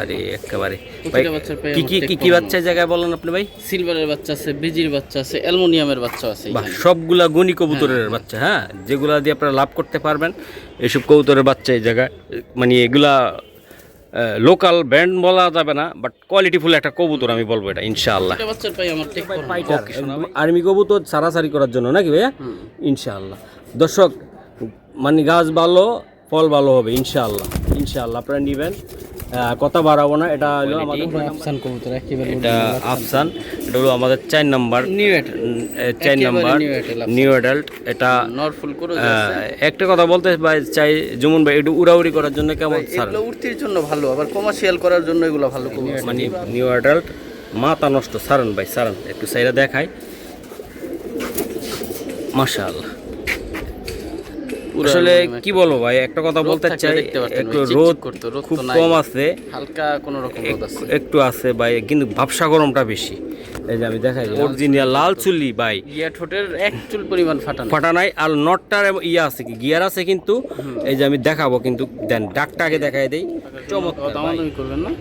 আরে একেবারে প্রতিটা বাচ্চার পায়ে কি আমার কি টেক কি কি করানো। বাচ্চা জায়গায় বলেন আপনি ভাই? সিলভারের বাচ্চা আছে, বেজির বাচ্চা আছে, অ্যালুমিনিয়ামের বাচ্চা আছে বাহ, এখানে। সবগুলা গনি কবুতরের বাচ্চা, হ্যাঁ, যেগুলা দিয়ে আপনারা লাভ করতে পারবেন। এইসব কবুতরের বাচ্চা এই জায়গায়, মানে এগুলা লোকাল ব্র্যান্ড বলা যাবে না, বাট কোয়ালিটিফুল একটা কবুতর আমি বলবো এটা ইনশাআল্লাহ। প্রতিটা বাচ্চার পায়ে আমার টেক করানো। আর্মি কবুতর সারাসারি করার জন্য নাকি ভাইয়া? ইনশাআল্লাহ। দর্শক, মানে গাছ ভালো ফল ভালো হবে ইনশাআল্লাহ। ইনশাআল্লাহ আপনারা নেবেন, কথা বাড়াবো না। এটা হলো আমাদের আফসান কবুতর একেবারে এটা আফসান, এটা হলো আমাদের 4 number, new adult, 4 number new adult new adult. এটা নরফুল করে একটা কথা বলতে ভাই চাই, জুমন ভাই, একটু উড়াউড়ি করার জন্য কেমন স্যার? এগুলো উড়তির জন্য ভালো, আবার কমার্শিয়াল করার জন্য এগুলো ভালো কবুতর। মানে নিউ অ্যাডাল্ট, মাথা নষ্ট। সারান ভাই সারান, একটু সাইরা দেখাই। মাশাআল্লাহ, আসলে কি বলবো ভাই, একটা কথা বলতে চাই, একটু রোদ খুব কম আছে, হালকা কোনো রকম রোদ আছে, একটু আছে ভাই, কিন্তু ভাবসা গরমটা বেশি। এই যে আমি দেখাই, অরিজিনাল লাল চুল্লি ভাই, গিয়া ঠোঁটের এক চুল পরিমাণ ফাটা নাই। আর নটটার ইয়ে আছে, কি গিয়ার আছে কিন্তু। এই যে আমি দেখাবো, কিন্তু দেন ডাকটা আগে দেখাই দেই। চমৎকার দামাদামি করবেন না।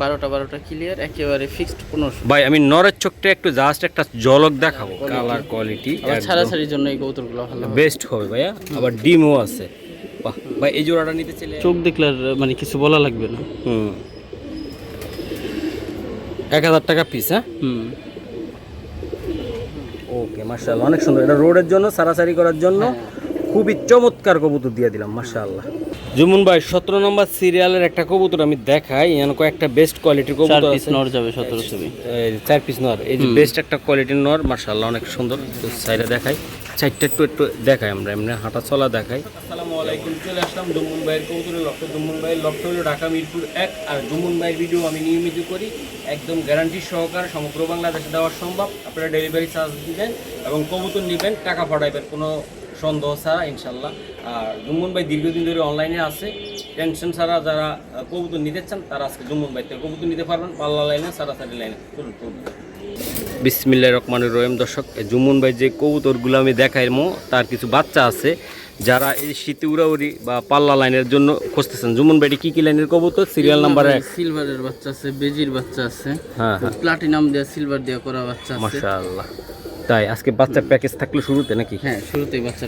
12টা ক্লিয়ার, একেবারে ফিক্সড 1500 ভাই। আমি নরের চোখটা একটু জাস্ট একটা ঝলক দেখাবো, কালার কোয়ালিটি ছাড়াছাড়ির জন্য এই কবুতরগুলো ভালো হবে, বেস্ট হবে ভাইয়া। আবার ডিমও আছে। বাহ ভাই, এই জোড়াটা নিতে চাইলে চোখ দেখলে আর মানে কিছু বলা লাগবে না। 1000 টাকা পিস, হ্যাঁ। হুম, ওকে, মাশাআল্লাহ, অনেক সুন্দর। এটা রোডের জন্য, সারাসারি করার জন্য খুবই চমৎকার কবুতর দিয়ে দিলাম, মাশাআল্লাহ। জুমুন ভাই, 17 নম্বর সিরিয়ালের একটা কবুতর আমি দেখাই। এখানে কয়েকটা বেস্ট কোয়ালিটির কবুতর আছে। নর যাবে 1700। 4 পিস নর, এই যে বেস্ট একটা কোয়ালিটির নর, মাশাআল্লাহ, অনেক সুন্দর। তো সাইডে দেখাই, সাইডটা একটু দেখাই, আমরা এমনি হাঁটা চলা দেখাই। আসসালামু আলাইকুম, চলে আসলাম জুমুন ভাইয়ের কবুতরের লক্ষ্য। জুমুন ভাইয়ের লক্ষ্য হলো ঢাকা মিরপুর 1। আর জুমুন ভাইয়ের ভিডিও আমি নিয়মিত করি, একদম গ্যারান্টি সহকারে সমগ্র বাংলাদেশে দেওয়া সম্ভব। আপনারা ডেলিভারি চার্জ দিবেন এবং কবুতর নেবেন, টাকা পাঠাইবেন কোনো সন্দেহ ছাড়া ইনশাল্লাহ। আর জুমুন ভাই দীর্ঘদিন ধরে অনলাইনে আছে, টেনশন ছাড়া যারা কবুতর নিতে চান তারা আজকে জুমুন ভাই থেকে কবুতর নিতে পারবেন, পাল্লা লাইনে, সারাসারি লাইনে। চলুন বিসমিল্লাহির রহমানির রহিম। দর্শক, জুমুন ভাই যে কবুতরগুলো আমি দেখাইমো, তার কিছু বাচ্চা আছে যারা এই শীতে উড়াউড়ি বা পাল্লা লাইনের জন্য খুঁজতেছেন। জুমুন ভাই কি কি লাইনের কবুতর? সিরিয়াল নাম্বার 1 সিলভারের বাচ্চা আছে, বেজির বাচ্চা আছে, হ্যাঁ, প্লাটিনাম দেয়া, সিলভার দেয়া করা বাচ্চা আছে। মাশাআল্লাহ। তাই আজকে বাচ্চার প্যাকেজ থাকলো শুরুতে নাকি? হ্যাঁ, শুরুতেই বাচ্চা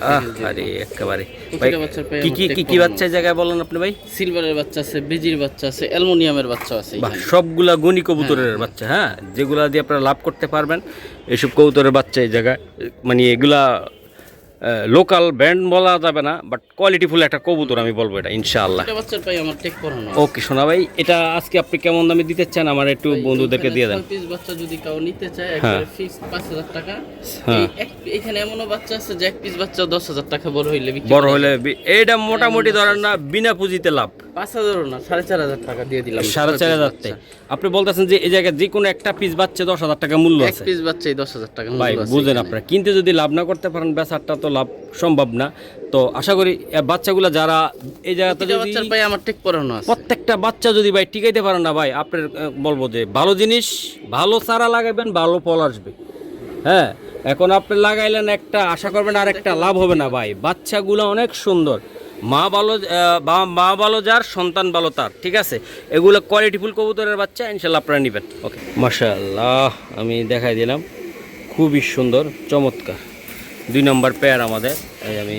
আরে একেবারে প্রতিটা বাচ্চার পায়ে কি কি কি কি বাচ্চা জায়গায় বলেন আপনি ভাই? সিলভারের বাচ্চা আছে, বেজির বাচ্চা আছে, অ্যালুমিনিয়ামের বাচ্চা আছে বাহ, এখানে। সবগুলা গনি কবুতরের বাচ্চা, হ্যাঁ, যেগুলা দিয়ে আপনারা লাভ করতে পারবেন। এইসব কবুতরের বাচ্চা এই জায়গায়, মানে এগুলা লোকাল ব্র্যান্ড বলা যাবে না, বাট কোয়ালিটিফুল একটা কবুতর আমি বলবো এটা ইনশাআল্লাহ। প্রতিটা বাচ্চার পায়ে আমার টেক করানো। ওকে সোনা ভাই, এটা আজকে আপনি কেমন দামে দিতে চান আমার একটু বন্ধুদেরকে দিয়ে দেন। 6 পিস বাচ্চা যদি কেউ নিতে চায়, একবারে ফিক্সড 5000 টাকা। এখানে এমনও বাচ্চা আছে যে এক পিস বাচ্চা 10000 টাকা বড় হইলে বিক্রি বড় হলে এইটা মোটামুটি ধরেন না, বিনা পুঁজিতে লাভ। 5000 না, 4500 টাকা দিয়ে দিলাম। 4500 আপনি বলতেছেন যে এই জায়গায় যে কোনো একটা পিস বাচ্চা 10000 টাকা মূল্য এক আছে। পিস বাচ্চাই 10000 টাকা ভাই মূল্য আছে বুঝেন এখানে। আপনারা, কিন্তু যদি লাভ না করতে পারেন বেচারটা তো লাভ সম্ভব না। তো আশা করি বাচ্চাগুলো যারা এই জায়গাতে প্রতিটা যদি বাচ্চার পায়ে আমার টেক করানো আছে। প্রত্যেকটা বাচ্চা যদি ভাই টিকাইতে পারেন না ভাই, আপনার বলবো যে ভালো জিনিস, ভালো চারা লাগাবেন, ভালো ফল আসবে। হ্যাঁ, এখন আপনি লাগাইলেন একটা, আশা করবেন আর একটা লাভ হবে না ভাই। বাচ্চাগুলো অনেক সুন্দর, মা ভালো যার, সন্তান ভালো তার, ঠিক আছে। এগুলো কোয়ালিটিফুল কবুতরের বাচ্চা, ইনশাল্লাহ আপনারা নেবেন। ওকে, মাশাআল্লাহ, আমি দেখাই দিলাম, খুবই সুন্দর, চমৎকার। 2 নম্বর পেয়ার আমাদের, এই আমি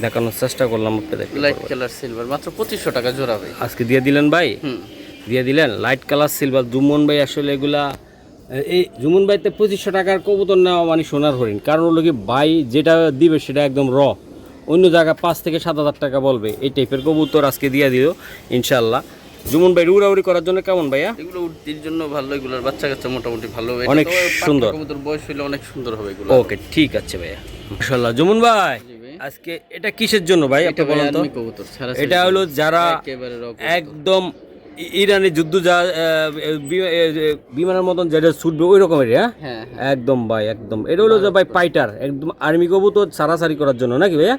দেখানোর চেষ্টা করলাম আপনাদের। লাইট কালার সিলভার মাত্র 2500 টাকা জোড়া ভাই। আজকে দিয়ে দিলেন ভাই, দিয়ে দিলেন লাইট কালার সিলভার। জুমন ভাই আসলে এগুলা, এই জুমন ভাইতে 2500 টাকার কবুতর নেওয়া মানে সোনার হরিণ। কারণ হলো কি ভাই যেটা দিবে সেটা একদম অন্য জায়গায় 5 থেকে 7000 টাকা বলবে। এই টাইপের কবুতর আজকে দিয়ে দিও ইনশাল্লাহ। জুমন ভাই উড়াউড়ি করার জন্য কেমন ভাইয়া? এগুলো উড়তির জন্য ভালো, এগুলোর বাচ্চা কাচ্চা মোটামুটি ভালো, অনেক সুন্দর কবুতর বয়স হলে অনেক সুন্দর হবে এগুলো। ওকে, ঠিক আছে ভাইয়া, মাশাআল্লাহ। জুমন ভাই আজকে এটা কিসের জন্য ভাই আপনি বলেন তো? কবুতর এটা হলো যারা একদম ইরানি যুদ্ধ যা বিমানের মতন যেটা ছুটবে ওই রকমের, হ্যাঁ একদম ভাই, একদম। এটা হলো যে ভাই পাইটার, একদম আর্মি কবুতর সারাসারি করার জন্য নাকি ভাইয়া?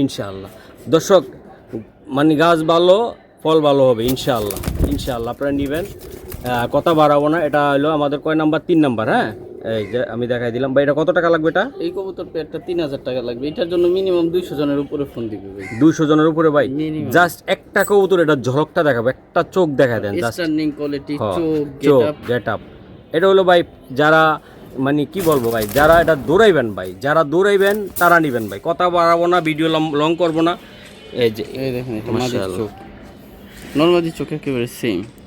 ইনশাআল্লাহ। দর্শক, মানে গাছ ভালো ফল ভালো হবে ইনশাআল্লাহ। ইনশাআল্লাহ আপনারা নেবেন, কথা বাড়াবো না। এটা হলো আমাদের কয় নাম্বার? 3 নাম্বার, হ্যাঁ, এই যে আমি দেখাই দিলাম ভাই, এটা কত টাকা লাগবে? এটা এই কবুতর পেয়ারটা 3000 টাকা লাগবে। এটার জন্য মিনিমাম 200 জনের উপরে ফোন দিবে ভাই। 200 জনের উপরে ভাই? Minimum। জাস্ট একটা কবুতর, এটা ঝলকটা দেখাবো, একটা চোখ দেখা দেন জাস্ট। স্ট্যান্ডিং কোয়ালিটি, হ্যাঁ, চোখ, চোখ গেটআপ। গেটআপ। এটা হলো ভাই যারা মানে কি বলবো ভাই, যারা এটা দৌড়াইবেন ভাই, যারা দৌড়াইবেন তারা নিবেন ভাই। কথা বাড়াবো না, ভিডিও লং করবো না। এই যে এই দেখেন এটা মাদির মাশাআল্লাহ। চোখ, নরমাদি চোখ একেবারে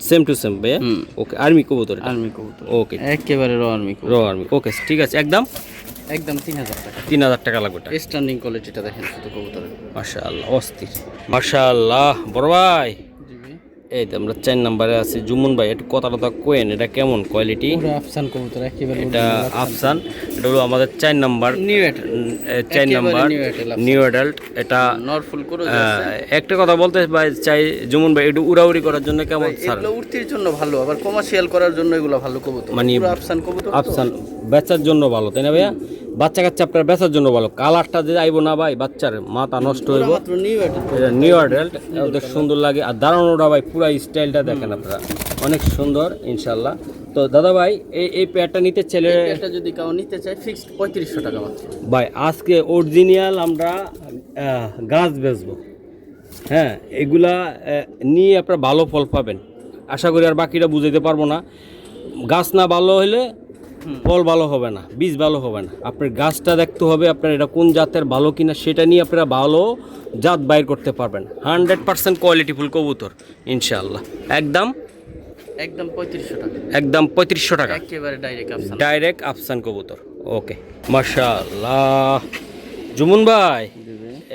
সেম টু সেম ভাই। হুম। ওকে, আর্মি কবুতর এটা। আর্মি কবুতর, ওকে, একেবারে র আর্মি র কবুতর। আর্মি। ওকে ঠিক আছে, একদম একদম 3000 টাকা। 3000 টাকা লাগবে এটা। স্ট্যান্ডিং কোয়ালিটিটা দেখেন শুধু কবুতরের। মাশাআল্লাহ, অস্থির। মাশাআল্লাহ বড় ভাই। জি ভাই। এই তো আমরা 4 নম্বরে আছি। জুমুন ভাই একটু কথা কোয়েন, এটা কেমন কোয়ালিটি? পুরো আফসান কবুতর একেবারে। এটা আফসান, এটা হলো আমাদের 4 number. New adult, 4 number new adult, new adult. এটা নরফুল করে একটা কথা বলতে ভাই চাই, জুমুন ভাই একটু উড়াউড়ি করার জন্য কেমন স্যার? এগুলো উড়তির জন্য ভালো, আবার কমার্শিয়াল করার জন্য এগুলো ভালো কবুতর। মানে পুরো আফসান কবুতর। আফসান বেচার জন্য ভালো, তাই না ভাইয়া? বাচ্চা কাচ্চা আপনার বেচার জন্য ভালো। কালারটা যে আইবো না ভাই, বাচ্চার মাথা নষ্ট হইব। মাত্র নিউ অ্যাডাল্ট। এটা নিউ অ্যাডাল্ট, ওদের সুন্দর লাগে। আর দাঁড়ানোটা ভাই পুরা স্টাইলটা দেখেন আপনারা, অনেক সুন্দর ইনশাল্লাহ। তো দাদা ভাই এই পেয়ারটা নিতে ছেলে, এটা যদি কাউ নিতে চায় ফিক্সড 3500 টাকা মাত্র ভাই। আজকে অরিজিনাল আমরা গাছ বেচবো, হ্যাঁ। এগুলা নিয়ে আপনারা ভালো ফল পাবেন আশা করি। আর বাকিটা বুঝাইতে পারবো না। গাছ না ভালো হলে ফল ভালো হবে না, বীজ ভালো হবে না। আপনার গাছটা দেখতে হবে, আপনার এটা কোন জাতের ভালো কিনা, সেটা নিয়ে আপনারা ভালো জাত বাইর করতে পারবেন। 100% কোয়ালিটিফুল কবুতর ইনশাআল্লাহ। একদম 3500 টাকা, একদম 3500 টাকা, একেবারে ডাইরেক্ট আফসান। ডাইরেক্ট আফসান কবুতর। ওকে মাশাআল্লাহ। জুমুন ভাই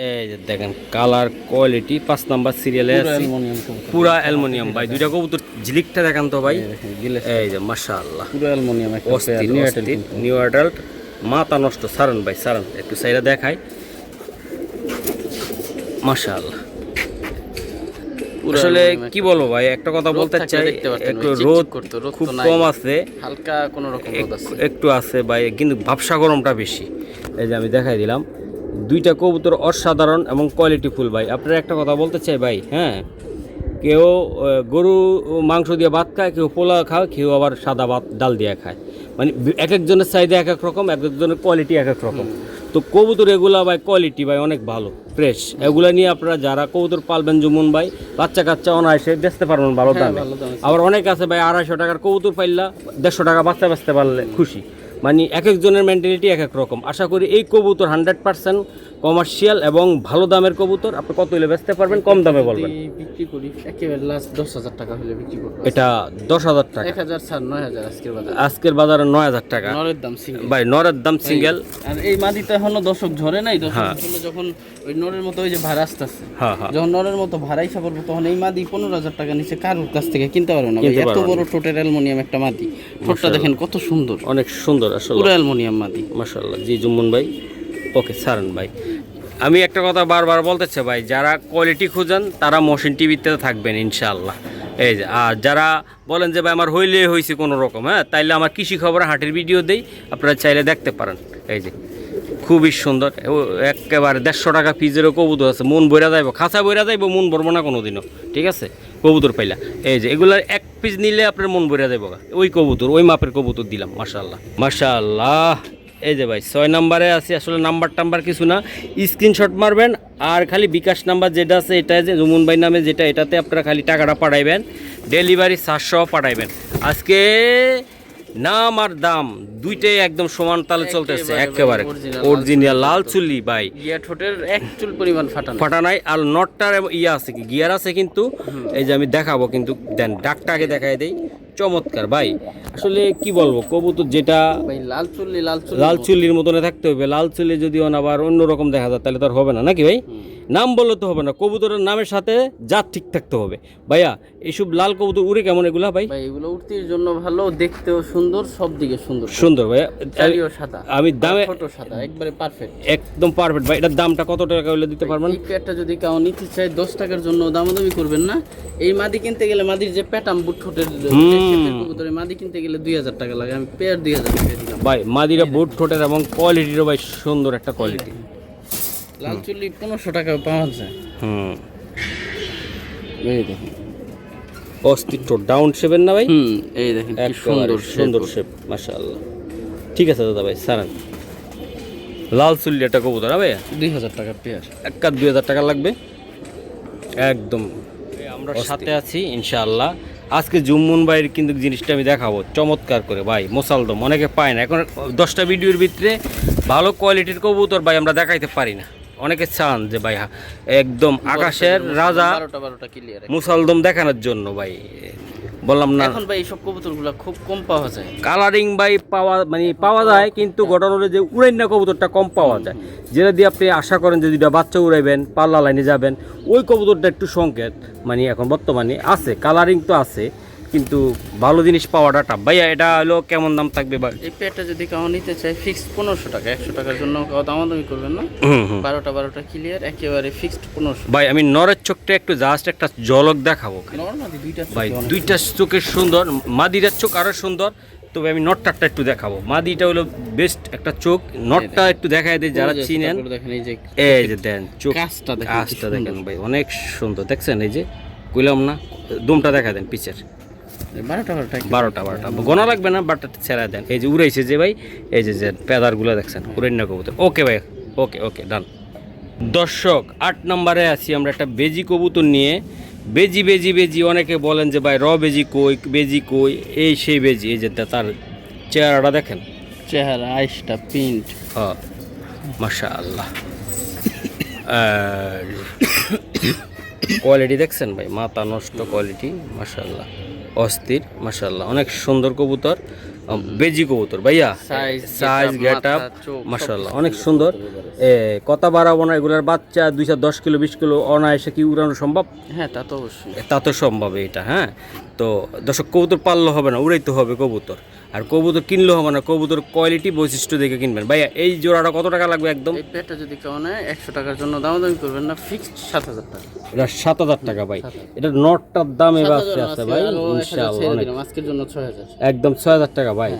এই যে দেখেন কালার কোয়ালিটি 5 নাম্বার সিরিয়ালে আছে, অ্যালুমিনিয়াম কবুতর, পুরা অ্যালুমিনিয়াম ভাই। দুইটা কবুতর ঝিলিকটা দেখান তো ভাই। গিলে এই যে মাশাআল্লাহ, পুরো অ্যালুমিনিয়াম একটা অস্থির নিউ অস্থির। নিউ অ্যাডাল্ট, মাথা নষ্ট। সারান ভাই সারান, একটু সাইডে দেখাই। মাশাআল্লাহ। আসলে কি বলবো ভাই, একটা কথা বলতে চাই, একটু রোদ খুব কম আছে, হালকা কোনো রকম রোদ আছে, একটু আছে ভাই, কিন্তু ভাবসা গরমটা বেশি। এই যে আমি দেখাই দিলাম, দুইটা কবুতর অসাধারণ এবং কোয়ালিটিফুল ভাই। আপনারা একটা কথা বলতে চাই ভাই, হ্যাঁ, কেউ গরু মাংস দিয়ে ভাত খায়, কেউ পোলা খায়, কেউ আবার সাদা ভাত ডাল দিয়ে খায়। মানে এক একজনের চাহিদা এক এক রকম, এক একজনের কোয়ালিটি এক এক রকম। তো কবুতর এগুলা ভাই কোয়ালিটি ভাই অনেক ভালো, ফ্রেশ। এগুলা নিয়ে আপনারা যারা কবুতর পালবেন জুমুন ভাই, বাচ্চা কাচ্চা অনায়াসে বেচতে পারবেন ভালো দামে। আবার অনেক আছে ভাই 250 টাকার কবুতর পাইলা 150 টাকা বাচ্চা বেচতে পারলে খুশি। মানে এক একজনের মেন্টালিটি এক এক রকম। আশা করি এই কবুতর 100% কমার্শিয়াল এবং ভালো দামের কবুতর। আপনি কত হলে বেচতে পারবেন, কম দামে বলবেন? বিক্রি করি একেবারে লাস্ট 10000 টাকা হলে বিক্রি করব। এটা 10,000 টাকা, 1000 ছাড় 9000 আজকের বাজারে। আজকের বাজারে 9000 টাকা নরের দাম সিঙ্গেল ভাই, নরের দাম সিঙ্গেল। আর এই মাদিটা এখনো দশক ঝরে নাই। দশক ঝরলে যখন ওই নরের মতো ওই যে ভাড়া আসতেছে, হ্যাঁ হ্যাঁ, যখন নরের মতো ভাড়াই সাপড়বো, তখন এই মাদি 15000 টাকা নিচে কারোর কাছ থেকে কিনতে পারবে না। কিনতে এত পারবে বড় টোটের অ্যালুমিনিয়াম একটা মাদি, ঠোঁটটা দেখেন কত সুন্দর, অনেক সুন্দর আসলে, পুরো অ্যালুমিনিয়াম মাদি মাশাআল্লাহ। জি জুম্মন ভাই, ওকে সারান ভাই। আমি একটা কথা বারবার বলতে চাই ভাই, যারা কোয়ালিটি খুঁজেন তারা মহসিন টিভিতে থাকবেন ইনশাআল্লাহ। এই যে, আর যারা বলেন যে ভাই আমার হইলে হয়েছে কোনো রকম, হ্যাঁ, তাইলে আমার কৃষি খবর হাটের ভিডিও দেই, আপনারা চাইলে দেখতে পারেন। এই যে খুবই সুন্দর, একেবারে 150 টাকা পিসেরও কবুতর আছে, মন বইরা যাইব, খাঁচা বইরা যাইব, মন ভরবো না কোনো দিনও, ঠিক আছে? কবুতর পাইলা এই যে এগুলার এক পিস নিলে আপনার মন বইরা যাইব। ওই কবুতর, ওই মাপের কবুতর দিলাম, মাশাআল্লাহ মাশাআল্লাহ। এই যে ভাই 6 নাম্বারে আছি। আসলে নাম্বার কিছু না, স্ক্রিনশট মারবেন আর খালি বিকাশ নাম্বার যেটা আছে, এটা যে জুমুন ভাই নামে যেটা, এটাতে আপনারা খালি টাকাটা পাঠাইবেন, ডেলিভারি 700 পাঠাইবেন। আজকে নাম আর দাম দুইটাই একদম সমান তালে চলতেছে, একেবারে অরিজিনাল লাল চুল্লি ভাই, গিয়ার ঠোঁটের এক চুল পরিমাণ ফাটা নাই। আর নটটার ইয়ে আছে, কি গিয়ার আছে কিন্তু। এই যে আমি দেখাবো, কিন্তু দেন ডাকটা আগে দেখাই দেই। চমৎকার ভাই, আসলে কি বলবো, কবুতর যেটা ভাই লাল চুল্লির মতনে থাকতে হবে। লাল চুল্লি যদি আবার অন্যরকম দেখা যায় তাহলে তো আর হবে না, নাকি ভাই? নাম বললে তো হবে না, কবুতরের নামের সাথে জাত ঠিক থাকতে হবে। ভাইয়া এইসব লাল কবুতর উড়ে কেমন এগুলা ভাই? ভাই এগুলো উড়তির জন্য ভালো, দেখতেও সুন্দর, সব দিকে সুন্দর সুন্দর ভাইয়া। চারিও সাদা, আমি দামে ছোট সাদা, একবারে পারফেক্ট, একদম পারফেক্ট ভাই। এটার দামটা কত টাকা হলে দিতে পারবেন? এই পেয়ারটা যদি কেউ নিতে চায় 10 টাকার জন্য দামাদামি করবেন না। এই মাদি কিনতে গেলে, মাদির যে প্যাটাম বুট ঠোঁটের কবুতর, মাদি কিনতে গেলে 2000 টাকা লাগে। আমি পেয়ার 2000 টাকা দিলাম ভাই। মাদিরা বুট ঠোঁটের এবং কোয়ালিটিরও ভাই সুন্দর একটা কোয়ালিটি। লাল চুল্লি 1500 টাকা পাওয়া যায়। এই দেখেন অস্তিত্ব ডাউন শেপের না ভাই? এই দেখেন কি সুন্দর সুন্দর শেপ, মাশাআল্লাহ। ঠিক আছে দাদা ভাই সারান। লাল চুল্লি একটা কবুতর হবে 2000 টাকার পেয়ার। একটা 2000 টাকা লাগবে একদম। আমরা সাথে আছি ইনশাআল্লাহ। আজকে জুম্মন ভাইয়ের কিন্তু জিনিসটা আমি দেখাবো চমৎকার করে ভাই। মোসালদম অনেকে পায় না, এখন 10টা ভিডিওর ভিতরে ভালো কোয়ালিটির কবুতর ভাই আমরা দেখাইতে পারি না। অনেকে চান যে ভাই একদম আকাশের রাজা 12টা ক্লিয়ার মুসালদম দেখানোর জন্য ভাই বললাম না। এখন ভাই এইসব কবুতরগুলো খুব কম পাওয়া যায়। কালারিং ভাই পাওয়া যায়, কিন্তু ঘটনা হলো যে উড়াইনা কবুতরটা কম পাওয়া যায়, যেটা দিয়ে আপনি আশা করেন যে দুইটা বাচ্চা উড়াইবেন, পাল্লা লাইনে যাবেন, ওই কবুতরটা একটু সংকেত এখন বর্তমানে আছে। কালারিং তো আছে, কিন্তু ভালো জিনিস পাওয়াটা টাফ। ভাইয়া এটা হলো কেমন দাম থাকবে ভাই? এই পেয়ারটা যদি কেউ নিতে চায় ফিক্সড 1500 টাকা। 100 টাকার জন্য কেউ দামাদামি করবেন না। 12টা ক্লিয়ার একেবারে ফিক্সড 1500। ভাই আমি নরের চোখটা একটু জাস্ট একটা ঝলক দেখাবো নরমালি দুইটা ভাই। দুইটা চোখের সুন্দর, মাদিটার চোখ আরো সুন্দর। তবে আমি নটটারটা একটু দেখাবো। মাদিটা হলো বেস্ট একটা চোখ, নটটা একটু দেখাই দেয় যারা চিনেন। দেখেন এই যে দেন চোখ, কাজটা দেখেন ভাই অনেক সুন্দর। দেখছেন এই যে কইলাম না, দুমটা দেখা দেন পিছের 12টা গোনা লাগবে না, বাটটা ছেড়া দেন। এই যে উড়াইছে যে ভাই, এই যে পেদারগুলো দেখছেন উড়াইনা কবুতর। ওকে ভাই, ওকে ডান। দর্শক 8 নম্বরে আছি আমরা একটা বেজি কবুতর নিয়ে। বেজি অনেকে বলেন যে ভাই বেজি কই এই সেই বেজি। এই যে তার চেহারাটা দেখেন, চেহারা আইসটা প্রিন্ট, হ্যাঁ মাশাআল্লাহ। কোয়ালিটি দেখছেন ভাই, মাথা নষ্ট কোয়ালিটি মাশাআল্লাহ, অস্থির মাশাআল্লাহ। অনেক সুন্দর কবুতর, বেজি কবুতর ভাইয়া। সাইজ গেটআপ মাশাআল্লাহ অনেক সুন্দর। কথা বাড়াবো না, এগুলার বাচ্চা 210 কিলো 20 কিলো অনায়াসে কি উড়ানো সম্ভব? হ্যাঁ তা তো অবশ্যই, তা তো সম্ভব এটা। হ্যাঁ, তো দর্শক কবুতর পাললে হবে না, উড়াইতে হবে কবুতর। আর কবুতর কিনলেও হবে না, কবুতর কোয়ালিটি বৈশিষ্ট্য দেখে কিনবেন। ভাইয়া এই জোড়াটা কত টাকা লাগবে একদম? এই পেয়ারটা যদি কেউ নেয় 100 টাকার জন্য দামাদামি করবেন না, ফিক্সড 7000 টাকা। এটা 7000 টাকা ভাই। এটা নটটার দাম এবার আছে ভাই ইনশাআল্লাহ অনেক। আজকের জন্য 6000 একদম 6000 টাকা ভাই।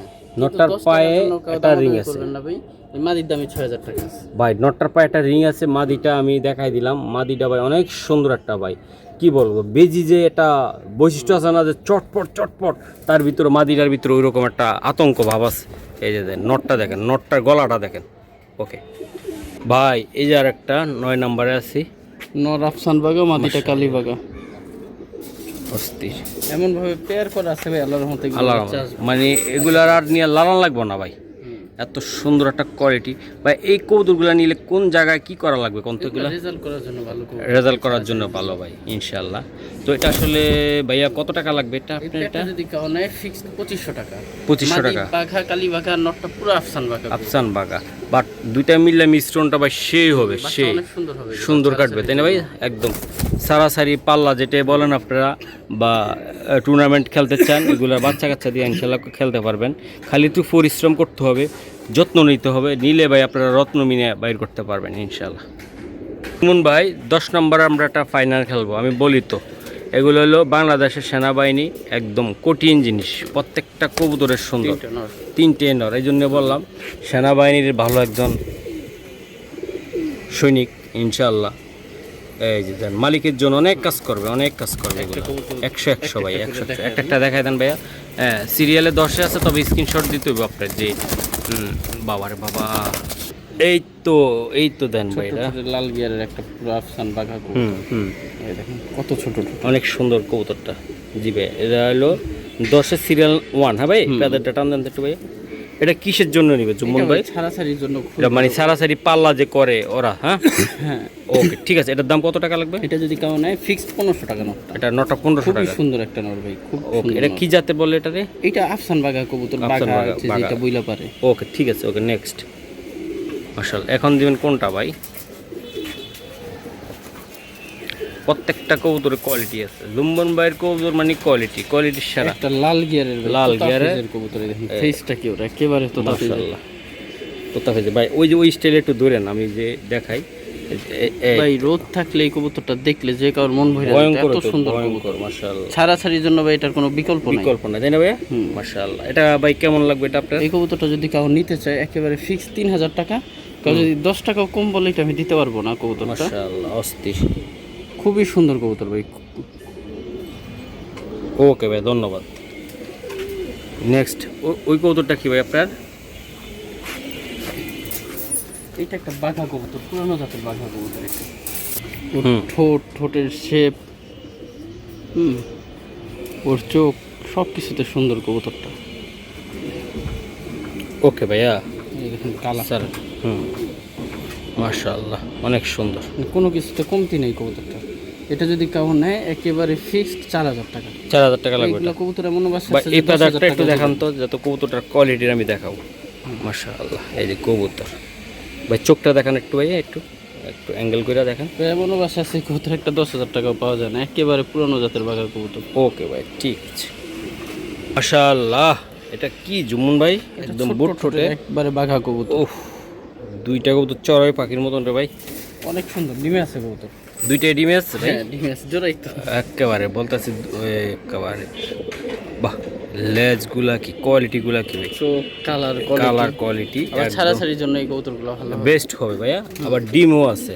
নটটার পায়ে একটা রিং আছে ভাই, এই মাদির দামই 6000 টাকা আছে ভাই। নটটার পায়ে একটা রিং আছে, মাদিটা আমি দেখাই দিলাম। মাদিটা ভাই অনেক সুন্দর একটা ভাই, কি বলবো, বেজি যে এটা বৈশিষ্ট্য আছে না যে চটপট তার ভিতরে মাদিটার ভিতরে ওইরকম একটা আতঙ্ক ভাব আছে। এই যে নটটা দেখেন, নটটার গলাটা দেখেন। ওকে ভাই, এই যে আর একটা 9 নম্বরে আছি, নর আফসান বাগা, মাদিটা কালী বাগা। অস্থির এমন ভাবে পেয়ার করা আছে ভাই, আল্লাহর রহমতে মানে এগুলার আর নিয়ে লালান লাগবে না ভাই, এত সুন্দর একটা কোয়ালিটি ভাই। এই কবুতরগুলো নিলে কোন জায়গায় কি করা লাগবে কোন তো? এগুলো রেজাল্ট করার জন্য ভালো ভাই ইনশাআল্লাহ। তো এটা আসলে ভাইয়া কত টাকা লাগবে এটা? আপনার এটা যদি কেউ নেয় ফিক্সড 2500 টাকা। 2500 টাকা। বাঘা কালী বাঘা, নটটা পুরো আফসান বাঘা, বাট দুইটা মিললে মিশ্রণটা ভাই সেই হবে, সেই সুন্দর কাটবে তাই না ভাই? একদম সারাসারি পাল্লা যেটা বলেন আপনারা, বা টুর্নামেন্ট খেলতে চান, এগুলোর বাচ্চা কাচ্চা দিয়ে ইনশাআল্লাহ খেলতে পারবেন। খালি একটু পরিশ্রম করতে হবে, যত্ন নিতে হবে, নিলে ভাই আপনারা রত্ন মিনে বাইর করতে পারবেন ইনশাআল্লাহ। সুমন ভাই 10 নম্বরে আমরা একটা ফাইনাল খেলবো। আমি বলি তো, এগুলো হলো বাংলাদেশের সেনাবাহিনী, একদম কঠিন জিনিস, প্রত্যেকটা কবুতরের সুন্দর, 3টে নর। এই জন্য বললাম সেনাবাহিনীর ভালো একজন সৈনিক ইনশাআল্লাহ। এই যে দেন মালিকের জন্য অনেক কাজ করবে এগুলো 100 ভাই, 100 একটা দেখাই দেন ভাইয়া। হ্যাঁ, সিরিয়ালে 10 আছে, তবে স্ক্রিনশট দিতে হবে আপনার। যে বাবারে বাবা, এই তো দেন ভাই, এটা লাল গিয়ারের একটা পুরো আফসান বাঘা। এই দেখেন কত ছোট, অনেক সুন্দর কবুতরটা। জি ভাই, এটা হলো 10 সিরিয়াল 1। হ্যাঁ ভাই, পেদারটা টান দেন একটু ভাই। এটা কিসের জন্য নিবে জুম্মন ভাই? সারাসারির জন্য, মানে সারাসারি পাল্লা যে করে ওরা। হ্যাঁ ওকে ঠিক আছে। এটার দাম কত টাকা লাগবে? এটা যদি কেউ নেয় ফিক্সড 1500 টাকা নট। এটা নটটা 1500 টাকা। সুন্দর একটা নট ভাই, খুব ওকে। এটা কি জাতে বলে এটারে? এটা আফসান বাঘা কবুতর, বাঘা যেটা বইলা পারে। ওকে ঠিক আছে, ওকে নেক্সট। মাশাআল্লাহ, এখন দিবেন কোনটা ভাই? প্রত্যেকটা কবুতরের কোয়ালিটি আছে। জুম্মন ভাইয়ের কবুতর মানে কোয়ালিটির সেরা। একটা লাল গিয়ারের কবুতর, দেখেন ফেসটা কি ওটা একেবারে তো মাশাআল্লাহ তোতাফেজ ভাই। ওই যে ওই স্টাইলে একটু ধরেন, আমি যে দেখাই ভাই। রোদ থাকলে এই কবুতরটা দেখলে যে কারোর মন ভরে যায়, এত সুন্দর কবুতর মাশাআল্লাহ। ছাড়াছাড়ির জন্য ভাই এটার কোনো বিকল্প নাই তাই না ভাই? মাশাআল্লাহ। এটা ভাই কেমন লাগবে এটা আপনার? এই কবুতরটা যদি কাউ নিতে চায় একেবারে ফিক্স 3000 টাকা। কাউ যদি 10 টাকাও কম বলে এটা আমি দিতে পারবো না কবুতরটা। মাশাআল্লাহ অস্থির, খুবই সুন্দর কবুতর ভাই। ওকে ভাই, ধন্যবাদ। নেক্সট ওই কবুতরটা কি ভাই আপনার? এটা একটা বাঘা কবুতর, পুরানো জাতের বাঘা কবুতর এটা। ওর হুম। ঠোঁটের শেপ, ওর চোখ, সব কিছুতে সুন্দর কবুতরটা। ওকে ভাইয়া, এই দেখুন কালা, স্যার। মাশাআল্লাহ, অনেক সুন্দর। কোনো কিছুতে কমতি নেই কবুতরটা। এটা যদি কাউ নেয় একেবারে ফিক্সড 4000 টাকা। 4000 টাকা লাগবে এগুলো এটা। কবুতর এমন বাসা ভাই আছে এই যে 10,000 পাদারটা একটু টাকা দেখান তো, যত কবুতরটার কোয়ালিটির আমি দেখাবো। মাশাআল্লাহ, এই যে কবুতর। ভাই চোখটা দেখান একটু ভাইয়া, একটু একটু অ্যাঙ্গেল করে দেখান। এমন বাসা আছে কবুতর একটা 10,000 টাকাও পাওয়া যায় না, একেবারে পুরানো জাতের বাঘা কবুতর। ওকে ভাই, ঠিক আছে। মাশাআল্লাহ, এটা কি জুমুন ভাই? একদম বুট ঠোঁটে একবারে বাঘা কবুতর। ওহ, দুইটা কবুতর চড়াই পাখির মতন রে ভাই। অনেক সুন্দর, ডিমে আছে কবুতর। দুইটাই ডিমে আছে ভাই? হ্যাঁ ডিমে আছে, জোড়াই তো। একেবারে বলতেছি, একেবারে বাহ, লেজগুলা কি, কোয়ালিটিগুলা কি ভাই, চোখ, কালার, কালার কোয়ালিটি আবার ছাড়াছাড়ির জন্য এই কবুতরগুলো ভালো। বেস্ট হবে ভাইয়া। আবার ডিমও আছে।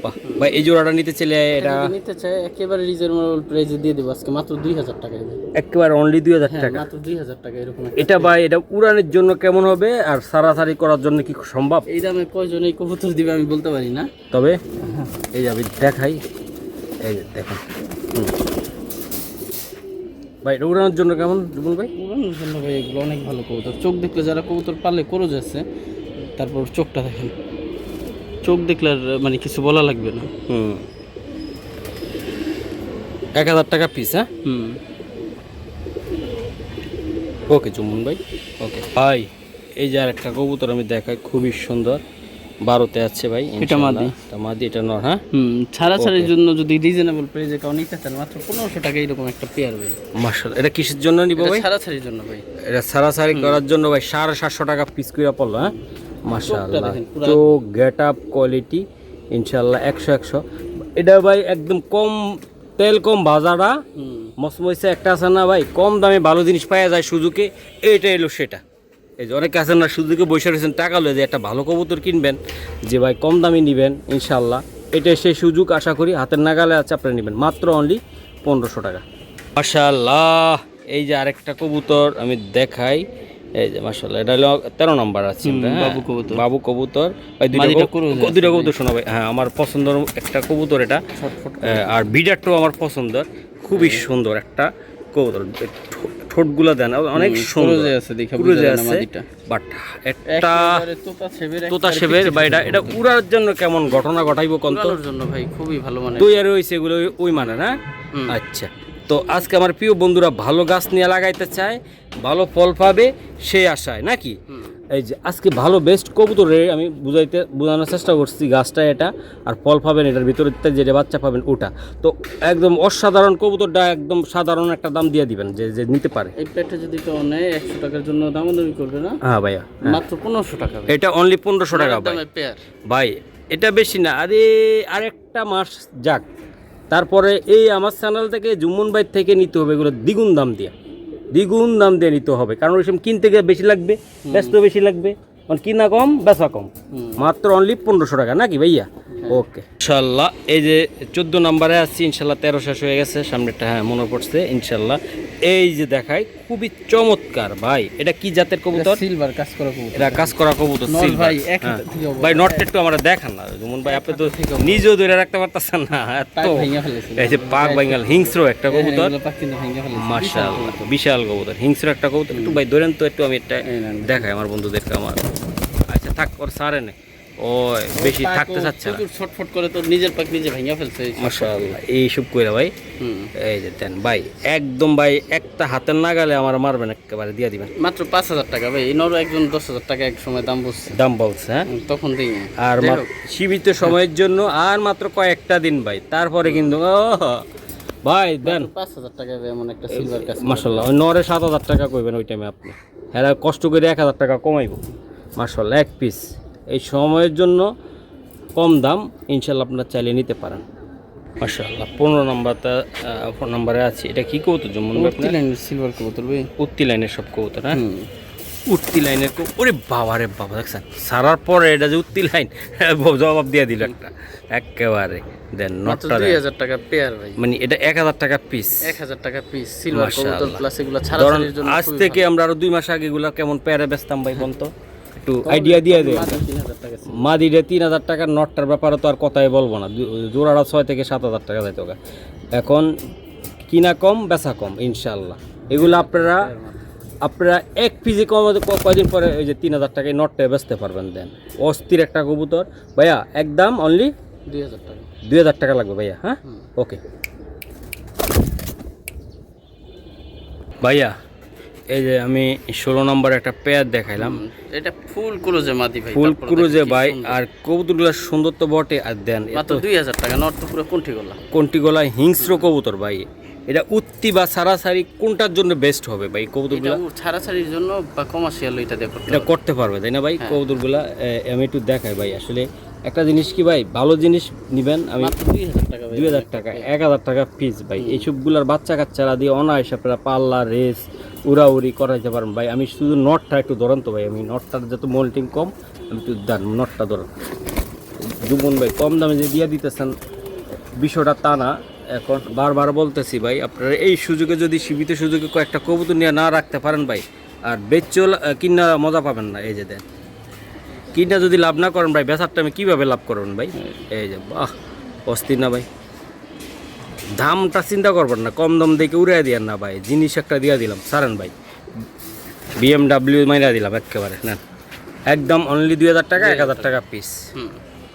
বাহ ভাই, এই জোড়াটা নিতে চাইলে এটা যদি নিতে চাই একেবারে রিজনেবল প্রাইসে দিয়ে দেবো আজকে মাত্র 2000 টাকায়। একেবারে অনলি 2000 হ্যাঁ টাকা। মাত্র 2000 টাকা এরকম একটা। এটা ভাই, এটা উড়ানের জন্য কেমন হবে আর সারাসারি করার জন্য কি সম্ভব? এই দামে কয়জন এই কবুতর দিবে আমি বলতে পারি না। তবে এই যে আমি দেখাই, এই যে দেখুন। ভাই এটা উড়ানোর জন্য কেমন জুবুল ভাই? উড়ানোর জন্য ভাই এগুলো অনেক ভালো কবুতর। চোখ দেখলে যারা কবুতর পালে করে যাচ্ছে, তারপর চোখটা দেখেন, চোখ দেখলে আর মানে কিছু বলা লাগবে না। 1000 টাকা পিস। হ্যাঁ, হুম। ওকে জুমুন ভাই, ওকে ভাই। এই যে আর একটা কবুতর আমি দেখাই, খুবই সুন্দর, 12তে আছে ভাই। এটা মাদি। এটা মাদি, এটা নর। হ্যাঁ, ছাড়াছাড়ির জন্য যদি রিজনেবল প্রাইসে কাউ নিতে চান মাত্র 1500 টাকা এরকম একটা পেয়ার ভাই। মাশাআল্লাহ। এটা কিসের জন্য নিব ভাই? ছাড়াছাড়ির জন্য ভাই। এটা সারাসারি করার জন্য ভাই 750 টাকা পিস করে পড়লো। হ্যাঁ, মাশাআল্লাহ, দেখেন, পুরা- চোখ, গেট আপ, কোয়ালিটি ইনশাআল্লাহ 100। এটা ভাই একদম কম তেল, কম ভাজাটা মসমইসে একটা আছে না ভাই, কম দামে ভালো জিনিস পাওয়া যায় সুজুকে। এইটা এলো সেটা। এই যে অনেকে আছেন না সুজুকে বসে রয়েছেন, টাকা লয়ে যে একটা ভালো কবুতর কিনবেন, যে ভাই কম দামে নেবেন ইনশাআল্লাহ, এটাই সেই সুযোগ। আশা করি হাতের নাগালে আছে, আপনারা নেবেন মাত্র অনলি 1500 টাকা। মাশাআল্লাহ, এই যে আরেকটা কবুতর আমি দেখাই, এই যে মাশাআল্লাহ, এটা হলো 13 নাম্বার আছে। বাবু কবুতর। বাবু কবুতর ভাই, মাদিটা ক্রুজ আছে দুইটা কবুতর শোনা ভাই। হ্যাঁ, আমার পছন্দের একটা কবুতর এটা। আর বিডারটাও আমার পছন্দের, খুবই সুন্দর একটা কবুতর। ঠোঁটগুলো দেন অনেক সুন্দর ক্রুজে আছে, দেখে ক্রুজে বুঝা যায় না আছে, মাদিটা। বাট একটা একেবারে তোতা সেবের বা এটা উড়ার জন্য কেমন ঘটনা ঘটাইবো কোন তো? উড়ানোর জন্য ভাই খুবই ভালো মানে। তৈরি হয়েছে এগুলো ওই মানে না। আচ্ছা, তো আজকে আমার প্রিয় বন্ধুরা ভালো গাছ নিয়ে লাগাইতে চায়, ভালো ফল পাবে সেই আশায় নাকি। এই যে আজকে ভালো বেস্ট কবুতরে আমি বোঝানোর চেষ্টা করছি, গাছটা এটা, আর ফল পাবেন এটার ভিতরে যেটা বাচ্চা পাবেন ওটা। তো একদম অসাধারণ কবুতরটা, একদম সাধারণ একটা দাম দিয়ে দিবেন যে যে নিতে পারে। এই প্যাটটা যদি কেউ নেয় 100 টাকার জন্য দামাদামি করবে না। হ্যাঁ ভাইয়া, মাত্র 1500 টাকা ভাই। এটা অনলি 1500 টাকা ভাই। পেয়ার ভাই এটা বেশি না, আরে আরেকটা মাস যাক, তারপরে এই আমার চ্যানেল থেকে জুম্মন ভাই থেকে নিতে হবে এগুলো দ্বিগুণ দাম দিয়ে নিতে হবে, কারণ ওই সময় কিনতে গিয়ে বেশি লাগবে, ব্যস্ত বেশি লাগবে, মানে কিনা কম বেচা কম। মাত্র অনলি 1500 টাকা নাকি ভাইয়া? ওকে ইনশাল্লাহ। এই যে 14 নম্বরে আসছি, ইনশাল্লাহ 13 শেষ হয়ে গেছে, সামনেটা হ্যাঁ মনে পড়ছে ইনশাল্লাহ। এই যে দেখাই, খুবই চমৎকার ভাই। এটা কি জাতের কবুতর? সিলভার কাজ করা কবুতর। এটা কাজ করা কবুতর নর সিলভার। ভাই, এক হাতে থেকে অবস্থা। ভাই নটটা একটু আমরা দেখান না জুমন ভাই, আপনি তো নিজেও ধরে রাখতে পারতেছেন না এত। পাক ভাঙা ফেলেছে। এই যে পাক বাঙ্গাল হিংস্র একটা কবুতর, এগুলো পাক কিন্তু ভাঙা ফেলেছে। মাশাআল্লাহ, বিশাল কবুতর, হিংস্র একটা কবুতর। একটু ভাই ধরেন তো একটু, আমি এটা দেখাই আমার বন্ধুদেরকে আমার। আচ্ছা থাক, ওর সারে নে, ও বেশি থাকতে চাচ্ছে না। প্রচুর ছটফট করে তো নিজের পাক নিজে ভাঙা ফেলছে। মাশাআল্লাহ, এইসব কইরা ভাই। এই যে দেন ভাই, একদম ভাই একটা হাতের নাগালে আমার মারবেন, একেবারে দিয়ে দিবেন। মাত্র 5000 টাকা ভাই। এই নর একজন 10000 টাকা এক সময় দাম বলছে, দাম বলছে। হ্যাঁ, তখন দিই না। আর সীমিত সময়ের জন্য আর মাত্র কয়েকটা দিন ভাই, তারপরে কিন্তু ভাই দেন 5000 টাকা এমন একটা সিলভার কাজ। মাশাআল্লাহ। ওই নরে 7000 টাকা কইবেন ওই টাইমে আপনি, হ্যাঁ কষ্ট করে 1000 টাকা কমাইব মাশাআল্লাহ এক পিস। এই সময়ের জন্য কম দাম, ইনশাল্লাহ আপনারা চাইলে নিতে পারেন মাশাআল্লাহ। 15 নম্বরে আছে। এটা কি কবুতর জমন ভাই? উঠতি লাইনের সিলভার কবুতর ভাই, উঠতি লাইনের সব কবুতর। হ্যাঁ, উঠতি লাইনের ওরে বাবা রে বাবা, দেখছেন সারার পরে এটা যে উঠতি লাইন জবাব দিয়ে দিল একটা একেবারে। দেন মাত্র নটটা 2000 টাকা পেয়ার ভাই। মানে এটা 1000 টাকা পিস। 1000 টাকা পিস সিলভার কবুতর মাশাআল্লাহ। প্লাস এগুলো ধরুন ছাড়াছাড়ির জন্য আজ থেকে আমরা আরো 2 মাস আগে এগুলা কেমন পেয়ারে বেচতাম ভাই বলতো, একটু আইডিয়া দিয়ে দেয়। মাদি 3000 টাকা ছিল। মাদিরে 3000 টাকার, নটটার ব্যাপারে তো আর কথাই বলবো না, জোড়াটা 6 থেকে 7000 টাকা যাইতো গা। এখন কিনা কম বেচা কম ইনশাল্লাহ। এগুলো আপনারা এক পিজি কম কয়দিন পরে ওই যে 3000 টাকায় নটটা বেচতে পারবেন। দেন অস্থির একটা কবুতর ভাইয়া, একদম অনলি 2000 টাকা। 2000 টাকা লাগবে ভাইয়া। হ্যাঁ ওকে ভাইয়া, এই যে আমি 16 নম্বর একটা পেয়ার দেখাইলাম, এটা ফুল ক্রুজে মাদি ভাই, ফুল তারপরে ক্রুজে দেখেন কি ভাই। সুন্দর। আর কবুতরগুলো সুন্দর তো বটে, আর দেন মাত্র 2000 টাকা, নট তো পুরো কোনটি গলা। কোনটি গলায় হিংস্র কবুতর ভাই। এটা উত্তি বা সারাসারি কোনটার জন্য বেস্ট হবে ভাই এটা কবুতরগুলো? ছাড়াছাড়ির জন্য বা কমার্শিয়াল এটা দিয়ে করতে এটা হবে। করতে পারবে তাই না ভাই হ্যাঁ। কবুতরগুলা? আমি একটু দেখাই ভাই। আসলে একটা জিনিস কি ভাই, ভালো জিনিস নিবেন। আমি মাত্র 2000 টাকা ভাই। 2000 টাকা 1000 টাকা পিস ভাই। এইসবগুলার বাচ্চা কাচ্চারা দিয়ে অনায়াসে আপনারা পাল্লা রেস উড়াউড়ি করাইতে পারেন ভাই। আমি শুধু নটটা একটু ধরেন তো ভাই, আমি নটটার যত মোল্টিং কম, আমি একটু দেন নটটা ধরেন। জুমন ভাই কম দামে যে দিয়ে দিতেছেন বিষয়টা তা না। এখন বারবার বলতেছি ভাই, আপনারা এই সুযোগে যদি সীমিত সুযোগে কয়েকটা কবুতর নিয়ে না রাখতে পারেন ভাই, আর বেচল কিনা মজা পাবেন না। এই যে দেন, কিনা যদি লাভ না করেন ভাই, বেচারটা আমি কীভাবে লাভ করবেন ভাই? এই যে বাহ, অস্থির না ভাই? দামটা চিন্তা করবেন না, কম দাম দেখে উড়াই দিয়েন না ভাই। জিনিস একটা দিয়ে দিলাম সারেন ভাই, BMW মাইরা দিলাম একেবারে। নেন একদম অনলি 2000 টাকা, 1000 টাকা পিস।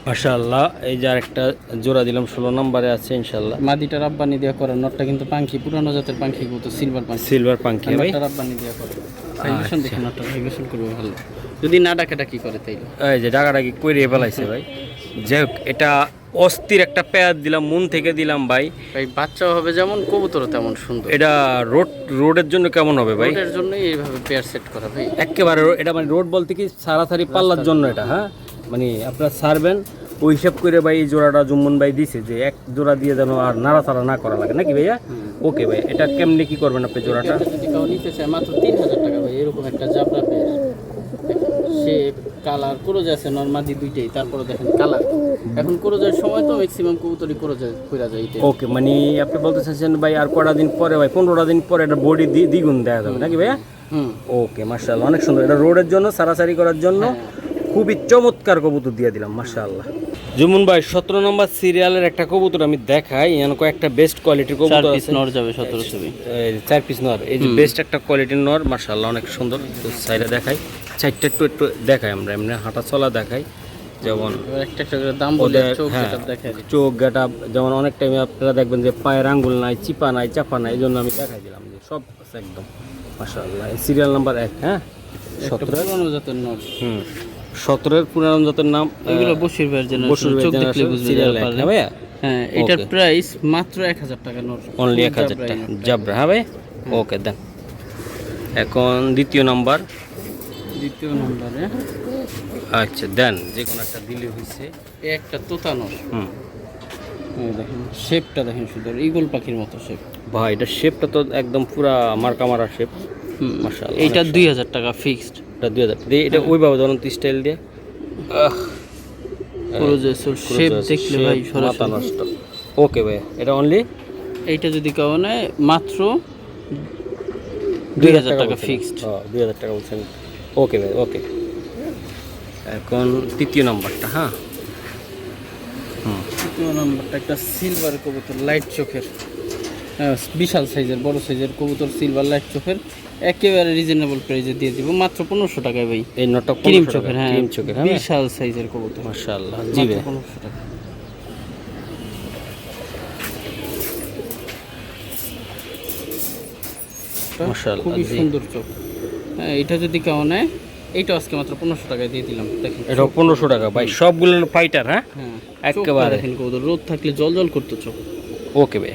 মাশাআল্লাহ। এই যে আরেকটা জোড়া দিলাম 16 নম্বরে আছে ইনশাআল্লাহ। মাদিটা রাব্বানি দিয়া করে, নটটা কিন্তু পাঙ্কি, পুরানো জাতের পাঙ্কি কবুতর, সিলভার পাঙ্কি। সিলভার পাঙ্কি ভাই। নটটা রাব্বানি দিয়া করে। ভাইবেশন দেখেন, নটটা ভাইবেশন করবে ভালো। যদি না ডাকাডাকি করে তাইলে। এই যে ডাকাডাকি কইরে ফেলাইছে ভাই। যাই হোক, এটা অস্থির একটা পেয়ার দিলাম, মন থেকে দিলাম ভাই। ভাই বাচ্চাও হবে যেমন, কবুতরও তেমন সুন্দর। এটা রোডের জন্য কেমন হবে ভাই? রোডের জন্যই এইভাবে পেয়ার সেট করা ভাই। একেবারে এটা মানে রোড বলতে কি সারাসারি পাল্লার জন্য এটা। হ্যাঁ মানে আপনারা ছাড়বেন ওই হিসাব করে ভাই। এই জোড়াটা জুম্মন ভাই দিছে যে এক জোড়া দিয়ে যেন আর নাড়াচাড়া না করা লাগে নাকি ভাইয়া? ওকে ভাই, এটা কেমনে কি করবেন আপনি জোড়াটা? এটা যদি কেউ নিতে চায় মাত্র 3000 টাকা ভাই। এরকম একটা জাবরা পেয়ার, শেপ কালার ক্রোজ আছে নরমাদি দুইটাই। তারপরে দেখেন কালার, এখন ক্রোজের সময় তো ম্যাক্সিমাম কবুতরই ক্রোজে কইরা যায় এটা। ওকে, মানে আপনি বলতে চাচ্ছেন ভাই আর কটা দিন পরে ভাই, 15টা দিন পরে এটা বডি দ্বিগুণ দেখা যাবে নাকি ভাইয়া? ওকে মাশাআল্লাহ, অনেক সুন্দর। এটা রোডের জন্য সারাসারি করার জন্য খুবই চমৎকার কবুতর দিয়ে দিলাম মাশাআল্লাহ। জুমুন ভাই 17 নম্বর সিরিয়ালের একটা কবুতর আমি দেখাই। এখানে কয়েকটা বেস্ট কোয়ালিটির কবুতর আছে। নর যাবে 1700। 4 পিস নর, এই যে বেস্ট একটা কোয়ালিটির নর মাশাআল্লাহ, অনেক সুন্দর। তো সাইডে দেখাই, চারটা একটু দেখাই, আমরা এমনি হাঁটা চলা দেখাই। যেমন এবার একটা একটা করে দাম বলে চোখ সেটা দেখাই দিই। চোখ গাটা, যেমন অনেক টাইমে আপনারা দেখবেন যে পায়ের আঙ্গুল নাই, চিপা নাই, চাপা নাই, এই জন্য আমি দেখাই দিলাম যে সব আছে একদম মাশাআল্লাহ। Serial number 1। হ্যাঁ 17 পুরানো জাতের নর। 17 পুরানো জাতের নাম। এগুলো বসির ভাইয়ের জন্য, চোখ দেখলে বুঝবে পারবে। ভাইয়া হ্যাঁ, এটার প্রাইস মাত্র 1000 টাকা নর। অনলি 1000 টাকা জাবরা। হ্যাঁ ভাই ওকে দেন। এখন দ্বিতীয় নাম্বার। দ্বিতীয় নম্বরে আচ্ছা দেন, যে কোনো একটা দিলে হইছে। একটা তোতা নর। হুম দেখেন শেপটা দেখেন, সুন্দর ঈগল পাখির মতো শেপ ভাই। এটা শেপটা তো একদম পুরা মার্কা মারা শেপ মাশাআল্লাহ। এইটা 2000 টাকা ফিক্সড। এটা 2000 দিয়ে এটা ওইভাবে ধরুন স্টাইল দিয়ে। পুরো যে শেপ দেখলে ভাই মাথা সরাসরি নষ্ট। ওকে ভাই, এটা অনলি এইটা যদি কেউ নেয় মাত্র 2000 টাকা ফিক্সড। 2000 টাকা বলছেন। ওকে ভাই ওকে। এখন তৃতীয় নাম্বারটা। হ্যাঁ তৃতীয় নাম্বারটা একটা সিলভার কবুতর, লাইট চোখের, বিশাল সাইজের বড় সাইজের কবুতর, সিলভার লাইট চোখের, একেবারে রিজনেবল প্রাইসে দিয়ে দিব মাত্র 1500 টাকায় ভাই। এই নটটা ক্রিম চোখের। হ্যাঁ ক্রিম চোখের। হ্যাঁ বিশাল সাইজের কবুতর মাশাআল্লাহ। জি ভাই 1500 টাকা। মাশাআল্লাহ, খুবই জি। সুন্দর চোখ। হ্যাঁ, এটা যদি কেউ নেয়, এইটা আজকে মাত্র 1500 টাকায় দিয়ে দিলাম। দেখেন এটা 1500 টাকা ভাই, সবগুলো ফাইটার। হ্যাঁ হ্যাঁ একেবারে দেখেন কবুতর, রোদ থাকলে জল জল করতো চোখ। ওকে ভাই,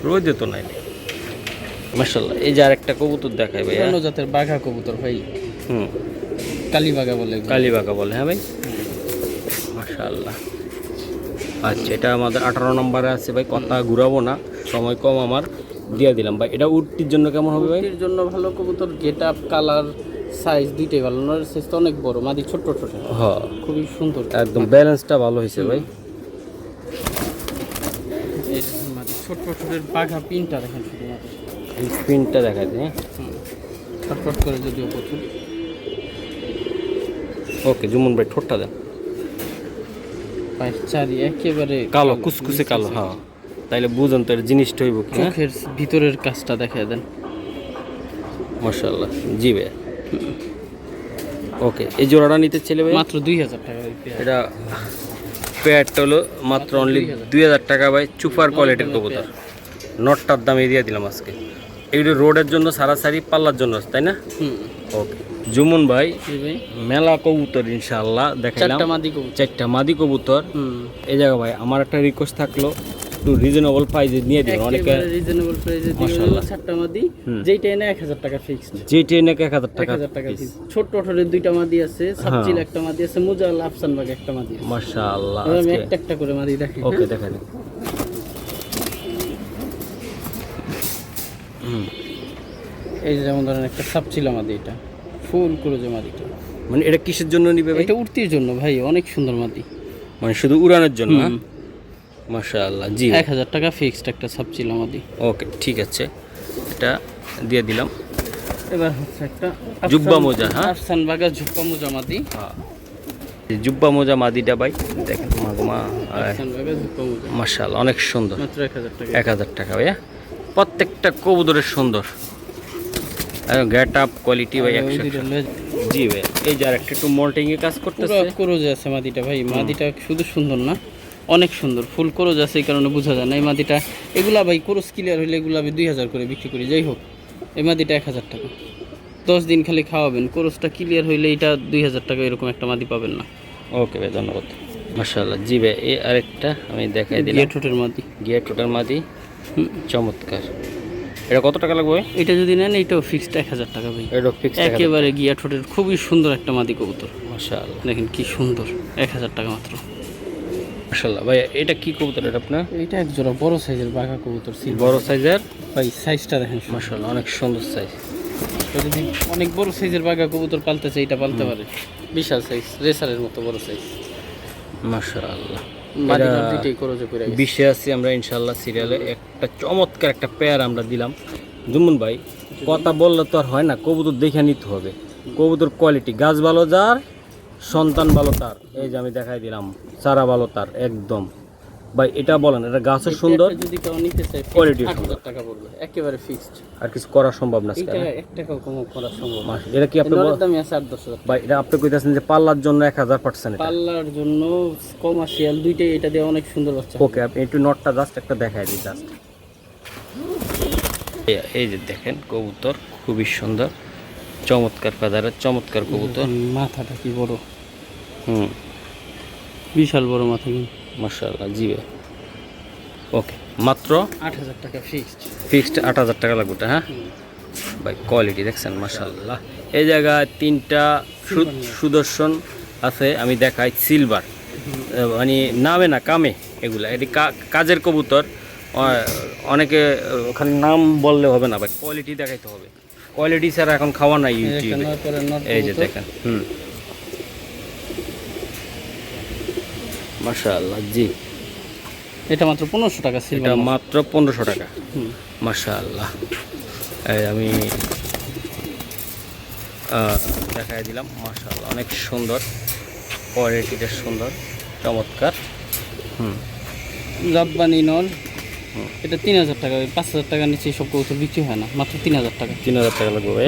রোদে তো নাই মাশাআল্লাহ। এই যে আরেকটা কবুতর দেখাই ভাই। পুরানো জাতের বাঘা কবুতর ভাই, কালী বাঘা বলে এগুলো। কালীবাগা বলে। হ্যাঁ ভাই মাশাআল্লাহ। আচ্ছা, এটা আমাদের 18 নম্বরে আছে ভাই। কথা ঘুরাবো না, সময় কম আমার, দিয়ে দিলাম ভাই। এটা উটটির জন্য কেমন হবে ভাই? উটটির জন্য ভালো কবুতর, গেট আপ কালার সাইজ দুইটাই ভালো। নর সাইজ তো অনেক বড়, মাদি ছোট ছোট। হ্যাঁ খুবই সুন্দর, একদম ব্যালেন্সটা ভালো হয়েছে ভাই। এই মাদি ছোট ছোটের বাঘা পিনটা দেখেন শুধু। এই স্পিনটা দেখা যায়। ছটফট করে যদিও প্রচুর। ওকে জুমন ভাই ঠোঁটটা দেন। পায়ের চারি একেবারে কালো কুচকুচে কালো, হ্যাঁ তাইলে বুঝুন তো এর জিনিসটা হইব কি। হ্যাঁ চোখের ভিতরের কাজটা দেখায় দেন। মাশাআল্লাহ, জি ভাই। ওকে এই জোড়াটা নিতে ছেলে ভাই মাত্র 2000 টাকা ভাই। এটা পেয়ারটা হলো মাত্র অনলি 2000 টাকা ভাই। সুপার কোয়ালিটির কবুতর, নটটার দাম দিয়ে দিলাম আজকে। এইগুলো রোডের জন্য সারাসারি, পাল্লার জন্য, তাই না? ওকে জুমন ভাই ভাই মেলা কবুতর ইনশাআল্লাহ দেখাইলাম। 4টা মাদি কবুতর। 4টা মাদি কবুতর। এই জায়গা ভাই আমার একটা রিকোয়েস্ট থাকলো, একটু রিজনেবল প্রাইসে নিয়ে দিবেন। অনেকে রিজনেবল প্রাইসে দিবেন। মাশাআল্লাহ 4টা মাদি, যেইটা এনে 1000 টাকা ফিক্সড। যেটা এনে 1000 টাকা 1000 টাকা ফিক্স। ছোট ঠোঁটের 2টা মাদি আছে, সাবচিল একটা মাদি আছে, মুজাল আফসান বাগ একটা মাদি আছে। মাশাআল্লাহ। আমি আজকে একটা একটা করে মাদি দেখাই। ওকে দেখাই দিন। এই যে যেমন ধরেন একটা সাবচিল মাদি, এটা ফুল করে যে মাদিটা, মানে এটা কিসের জন্য নিবে ভাই? এটা উড়তির জন্য ভাই, অনেক সুন্দর মাদি। মানে শুধু উড়ানোর জন্য? মাশাআল্লাহ, জি 1000 টাকা ফিক্সড একটা সাবচিল মাদি। ওকে ঠিক আছে, এটা দিয়ে দিলাম। এবার হচ্ছে একটা জুব্বা মোজা। হ্যাঁ আফসান বাগা জুব্বা মোজা মাদি। হ্যাঁ এই জুব্বা মোজা মাদিটা ভাই দেখেন, মাগমা আফসান বাগা জুব্বা মোজা মাশাআল্লাহ অনেক সুন্দর। মাত্র 1000 টাকা। 1000 টাকা ভাইয়া। প্রত্যেকটা কবুতরের সুন্দর, গেট আপ কোয়ালিটি ভাই 100। জি ভাই এই যে আরেকটা একটু মোল্টিং এ কাজ করতেছে। পুরো ক্রোজ আছে মাদিটা ভাই। মাদিটা শুধু সুন্দর না, অনেক সুন্দর। ফুল ক্রোজ আছে, এই কারণে বোঝা যায় না এই মাদিটা। এগুলা ভাই ক্রোজ ক্লিয়ার হইলে এগুলা আমি 2000 করে বিক্রি করি। যাই হোক এই মাদিটা 1000 টাকা। 10 দিন খালি খাওয়াবেন, ক্রোজটা ক্লিয়ার হইলে এটা 2000 টাকা এরকম একটা মাদি পাবেন না। ওকে ভাই ধন্যবাদ। মাশাআল্লাহ, জি ভাই এই আরেকটা আমি দেখাই দিলাম। গিয়া ঠোঁটের মাদি, গিয়া টোটাল মাদি চমৎকার। এটা কত টাকা লাগবে? এটা যদি নেন এটাও ফিক্সড 1000 টাকা ভাই। এটা ফিক্সড একেবারে গিয়া ঠোঁটের খুবই সুন্দর একটা মাদি কবুতর। মাশাআল্লাহ দেখেন কি সুন্দর, 1000 টাকা মাত্র। মাশাআল্লাহ ভাই এটা কি কবুতর এটা আপনার? এটা এক জোড়া বড় সাইজের বাঘা কবুতর, বড় সাইজের ভাই। সাইজটা দেখেন মাশাআল্লাহ অনেক সুন্দর সাইজ। যদি অনেক বড় সাইজের বাঘা কবুতর পালতে চাই এটা পালতে পারে। বিশাল সাইজ, রেসারের মতো বড় সাইজ। মাশাআল্লাহ মাদিটা দুইটাই করজে করে গেছে। বিশ্বে আছি আমরা ইনশাআল্লাহ সিরিয়ালে। একটা চমৎকার একটা পেয়ার আমরা দিলাম। জুমন ভাই কথা বললে তো আর হয় না, কবুতর দেখে নিতে হবে। কবুতর কোয়ালিটি, গাছ ভালো যার, সন্তান ভালো তার। এই যে আমি দেখাই দিলাম, চারা ভালো তার একদম। ভাই এটা বলেন, এটা গাছও সুন্দর, যদি কেউ নিতে চায় কোয়ালিটি 8000 টাকা পড়বে, একেবারে ফিক্সড। আর কিছু করা সম্ভব না। এটা 1 টাকাও কম করা সম্ভব না। এটা কি আপনি এর দামই আছে 8-10 ভাই এটা আপনি কইতাছেন যে পাল্লার জন্য 1000%? এটা পাল্লার জন্য কমার্শিয়াল দুইটাই, এটা দিয়ে অনেক সুন্দর বাচ্চা। ওকে আপনি একটু নটটা জাস্ট একটা দেখাই দিই জাস্ট। এই যে দেখেন কবুতর খুবই সুন্দর, চমৎকার কাদারের চমৎকার কবুতর। মাথাটা কি বড়, বিশাল বড় মাথা কিন্তু মাশাআল্লাহ। জি ভাই ওকে মাত্র 8000 টাকা ফিক্সড 8000 টাকা লাগবে। হ্যাঁ ভাই কোয়ালিটি দেখছেন মাশাআল্লাহ। এই জায়গায় 3টা সুদর্শন আছে, আমি দেখাই সিলভার, মানে নামে না কামে এগুলা। এটি কাজের কবুতর। অনেকে ওখানে নাম বললে হবে না ভাই, কোয়ালিটি দেখাইতে হবে। কোয়ালিটি ছাড়া এখন খাওয়া নাই ইউটিউবে। এই যে দেখেন মাশাআল্লাহ। জি এটা মাত্র 1500 টাকা। এটা মাত্র 1500 টাকা। মাশাআল্লাহ এই আমি দেখাই দিলাম। মাশাআল্লাহ অনেক সুন্দর, কোয়ালিটিটা সুন্দর চমৎকার। জাব্বানি নল, এটা 3000 টাকা। 5000 টাকা নিচে সব কবুতর বিক্রি হয় না, মাত্র 3000 টাকা। 3000 টাকা লাগবে ভাই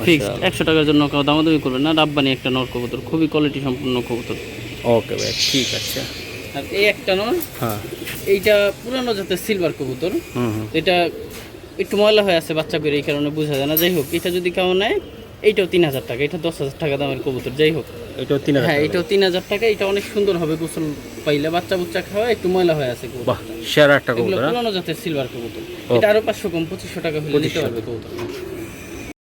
ফিক্সড। 100 টাকার জন্য কেউ দামাদামি করবে না। রাব্বানি একটা নর কবুতর, খুবই কোয়ালিটি সম্পন্ন কবুতর। ওকে ভাই ঠিক আছে। আর এই একটা নর, হ্যাঁ এইটা পুরানো জাতের সিলভার কবুতর। এটা একটু ময়লা হয়ে আছে বাচ্চা করে, এই কারণে বোঝা যায় না। যাই হোক এটা যদি কেউ নেয় এইটাও 3000 টাকা। এটা 10000 টাকা দামের কবুতর। যাই হোক এটাও 3000। হ্যাঁ এটাও 3000 টাকা। এটা অনেক সুন্দর হবে গোসল পাইলে, বাচ্চা বুচ্চা খাওয়া। একটু ময়লা হয়ে আছে কবুতর। বাহ সেরা একটা এগুলো কবুতর। পুরানো জাতের সিলভার কবুতর। এটা আরো 500 কম, 2500 টাকা হলে নিতে পারবে কবুতর।